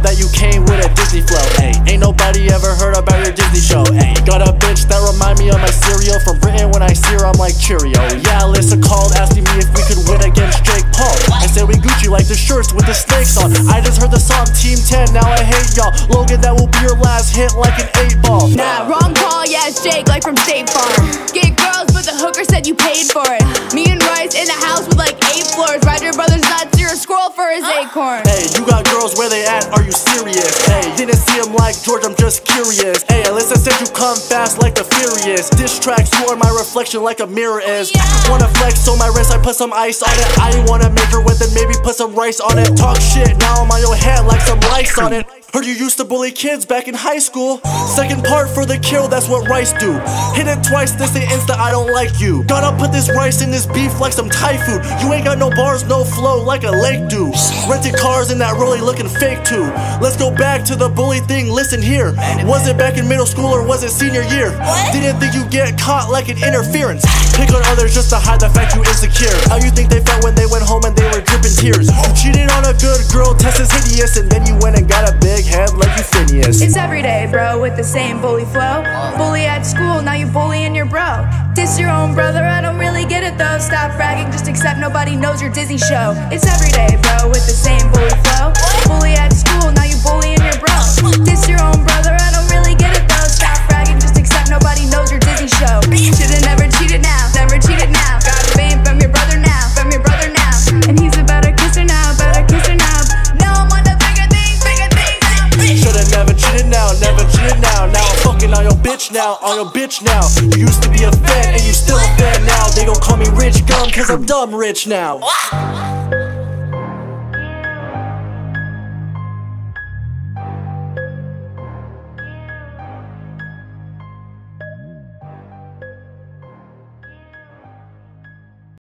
that you came with a Disney flow. Ayy, ain't nobody ever heard about your Disney show. Ayy, got a bitch that remind me of my cereal from Britain. When I see her, I'm like Cheerio. Yeah, Alyssa called asking me if we could win against Jake Paul. I said we Gucci like the shirts with the snakes on. I just heard the song Team 10, now I hate y'all. Logan, that will be your last hit like an 8-ball. Nah, wrong call, yeah, it's Jake like from State Farm. Get girls, but the hooker said you paid for it. Me and Rice in a house with like 8 floors. Ride your brother's nuts, you're a squirrel for his acorn. Hey, you got girls, where they at? Are you serious? Hey, didn't see him like George, I'm just curious. Hey, Alyssa said you come fast like the Furious. Diss tracks, you are my reflection like a mirror is. Wanna flex on my wrist, I put some ice on it. I wanna make her with it, maybe put some rice on it. Talk shit, now I'm on your head like some lice on it. Heard you used to bully kids back in high school. Second part for the kill, that's what Rice do. Hit it twice, this ain't insta, I don't like you. Gotta put this rice in this beef like some Thai food. You ain't got no bars, no flow like a lake do. Rented cars in that rollie looking fake too. Let's go back to the bully thing, listen here. Was it back in middle school or was it senior year? Didn't think you get caught like an interference. Pick on others just to hide the fact you insecure. How you think they felt when they went home and they were dripping tears? You cheated on a good girl, test is hideous, and then you went and got a big head like you Phineas. It's everyday, bro, with the same bully flow. Bully at school, now you bullying your bro. Diss your own brother, I don't really get it though. Stop bragging, just accept nobody knows your Disney show. It's everyday, bro, with the same bully flow. Bully at school, now you bullying your bro. Diss your own brother, I don't really get it though. Stop bragging, just accept nobody knows your Disney show. Should've never cheated now, never cheated now. Got fame from your brother now, from your brother now. And he's a better kisser now, better kisser now. Now I'm on the bigger things now. Should've never cheated now, never cheated now. Now I'm fucking on your bitch now, on your bitch now. You used to be a fan and you still a fan now. They gon' call me Rich Gum cause I'm dumb rich now.